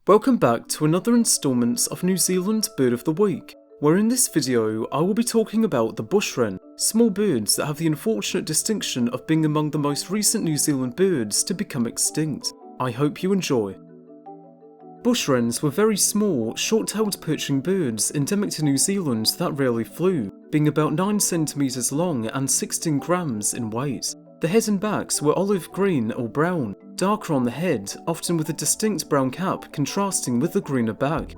Welcome back to another instalment of New Zealand Bird of the Week, where in this video I will be talking about the bush wren, small birds that have the unfortunate distinction of being among the most recent New Zealand birds to become extinct. I hope you enjoy. Bush wrens were very small, short-tailed perching birds endemic to New Zealand that rarely flew, being about 9 centimeters long and 16 grams in weight. The head and backs were olive green or brown, darker on the head, often with a distinct brown cap contrasting with the greener back.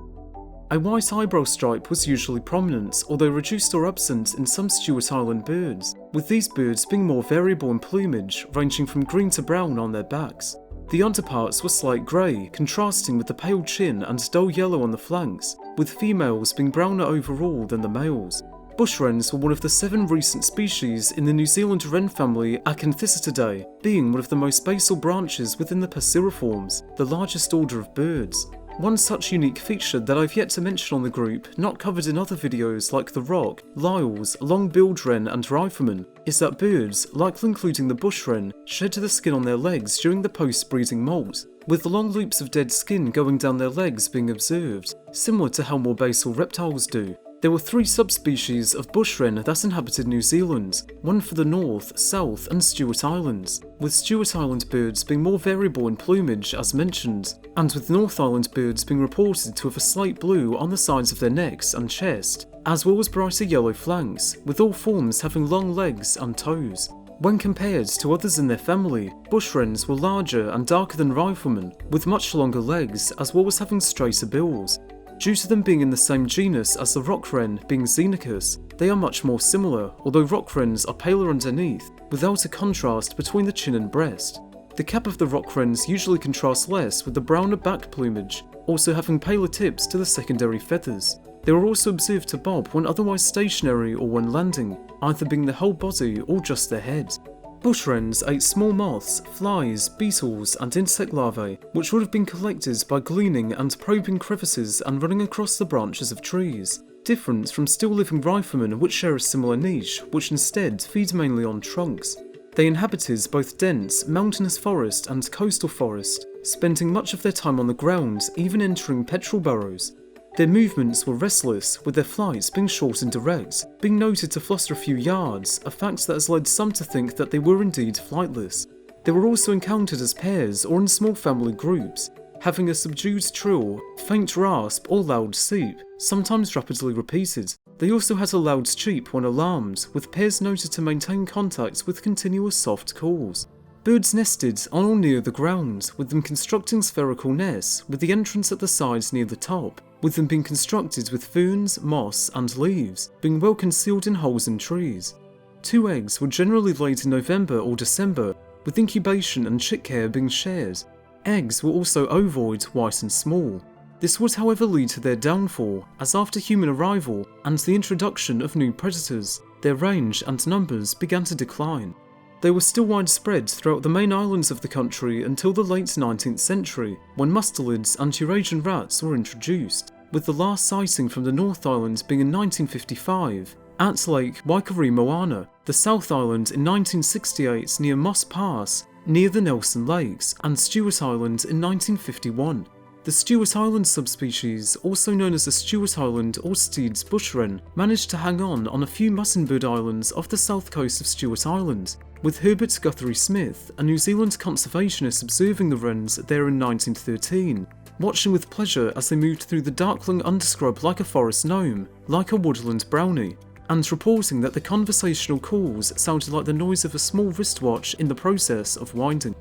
A white eyebrow stripe was usually prominent, although reduced or absent in some Stewart Island birds, with these birds being more variable in plumage, ranging from green to brown on their backs. The underparts were slight grey, contrasting with the pale chin and dull yellow on the flanks, with females being browner overall than the males. Bush wrens were one of the 7 recent species in the New Zealand wren family Acanthisittidae, being one of the most basal branches within the Passeriformes, the largest order of birds. One such unique feature that I've yet to mention on the group, not covered in other videos like the rock, lyles, long-billed wren and rifleman, is that birds, likely including the bush wren, shed the skin on their legs during the post-breeding molt, with long loops of dead skin going down their legs being observed, similar to how more basal reptiles do. There were 3 subspecies of bush wren that inhabited New Zealand, one for the North, South and Stewart Islands, with Stewart Island birds being more variable in plumage as mentioned, and with North Island birds being reported to have a slate blue on the sides of their necks and chest, as well as brighter yellow flanks, with all forms having long legs and toes. When compared to others in their family, bush wrens were larger and darker than riflemen, with much longer legs as well as having straighter bills. Due to them being in the same genus as the rock wren being Xenocus, they are much more similar, although rock wrens are paler underneath, without a contrast between the chin and breast. The cap of the rock wrens usually contrasts less with the browner back plumage, also having paler tips to the secondary feathers. They were also observed to bob when otherwise stationary or when landing, either being the whole body or just their head. Bush wrens ate small moths, flies, beetles and insect larvae, which would have been collected by gleaning and probing crevices and running across the branches of trees, different from still-living riflemen which share a similar niche, which instead feed mainly on trunks. They inhabited both dense, mountainous forest and coastal forest, spending much of their time on the ground, even entering petrel burrows. Their movements were restless, with their flights being short and direct, being noted to fluster a few yards, a fact that has led some to think that they were indeed flightless. They were also encountered as pairs or in small family groups, having a subdued trill, faint rasp or loud seep, sometimes rapidly repeated. They also had a loud cheep when alarmed, with pairs noted to maintain contact with continuous soft calls. Birds nested on or near the ground, with them constructing spherical nests, with the entrance at the sides near the top, with them being constructed with ferns, moss and leaves, being well concealed in holes in trees. 2 eggs were generally laid in November or December, with incubation and chick care being shared. Eggs were also ovoid, white and small. This would however lead to their downfall, as after human arrival and the introduction of new predators, their range and numbers began to decline. They were still widespread throughout the main islands of the country until the late 19th century, when mustelids and Eurasian rats were introduced, with the last sighting from the North Island being in 1955, at Lake Waikaremoana, the South Island in 1968 near Moss Pass, near the Nelson Lakes, and Stewart Island in 1951. The Stewart Island subspecies, also known as the Stewart Island or Steed's bush wren, managed to hang on a few muttonbird islands off the south coast of Stewart Island, with Herbert Guthrie Smith, a New Zealand conservationist, observing the wrens there in 1913, watching with pleasure as they moved through the darkling underscrub like a forest gnome, like a woodland brownie, and reporting that the conversational calls sounded like the noise of a small wristwatch in the process of winding.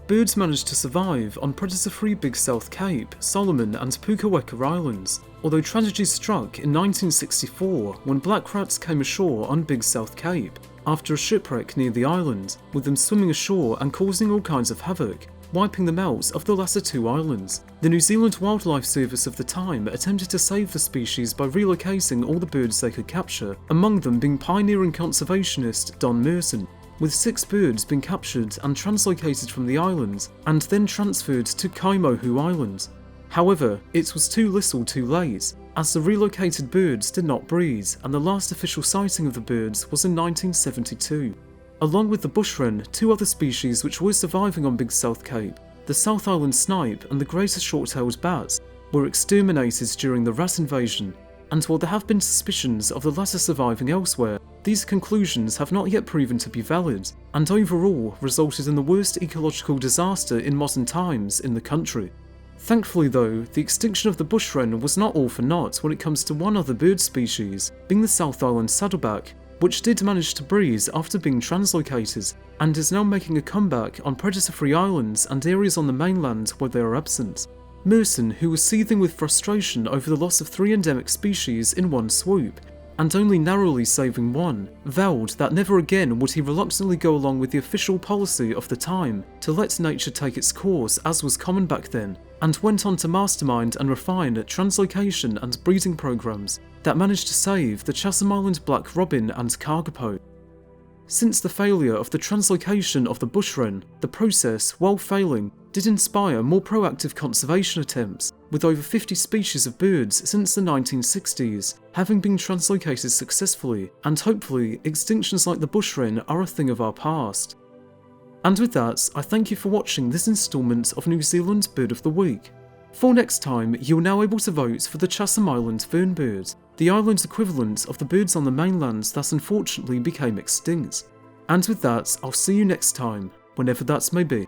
Birds managed to survive on predator-free Big South Cape, Solomon and Pukaweka Islands, although tragedy struck in 1964 when black rats came ashore on Big South Cape, after a shipwreck near the island, with them swimming ashore and causing all kinds of havoc, wiping them out of the latter 2 islands. The New Zealand Wildlife Service of the time attempted to save the species by relocating all the birds they could capture, among them being pioneering conservationist Don Merton, with 6 birds being captured and translocated from the island and then transferred to Kaimohu Island. However, it was too little too late, as the relocated birds did not breed, and the last official sighting of the birds was in 1972. Along with the bush wren, 2 other species which were surviving on Big South Cape, the South Island snipe and the greater short-tailed bat were exterminated during the rat invasion, and while there have been suspicions of the latter surviving elsewhere, these conclusions have not yet proven to be valid, and overall resulted in the worst ecological disaster in modern times in the country. Thankfully though, the extinction of the bush wren was not all for naught when it comes to one other bird species, being the South Island saddleback, which did manage to breed after being translocated, and is now making a comeback on predator-free islands and areas on the mainland where they are absent. Merson, who was seething with frustration over the loss of 3 endemic species in one swoop, and only narrowly saving one, vowed that never again would he reluctantly go along with the official policy of the time to let nature take its course as was common back then, and went on to mastermind and refine translocation and breeding programs that managed to save the Chatham Island black robin and kakapo. Since the failure of the translocation of the bush wren, the process, while failing, did inspire more proactive conservation attempts, with over 50 species of birds since the 1960s having been translocated successfully, and hopefully extinctions like the bush wren are a thing of our past. And with that, I thank you for watching this instalment of New Zealand Bird of the Week. For next time, you are now able to vote for the Chatham Island fernbird, the island's equivalent of the birds on the mainland that unfortunately became extinct. And with that, I'll see you next time, whenever that may be.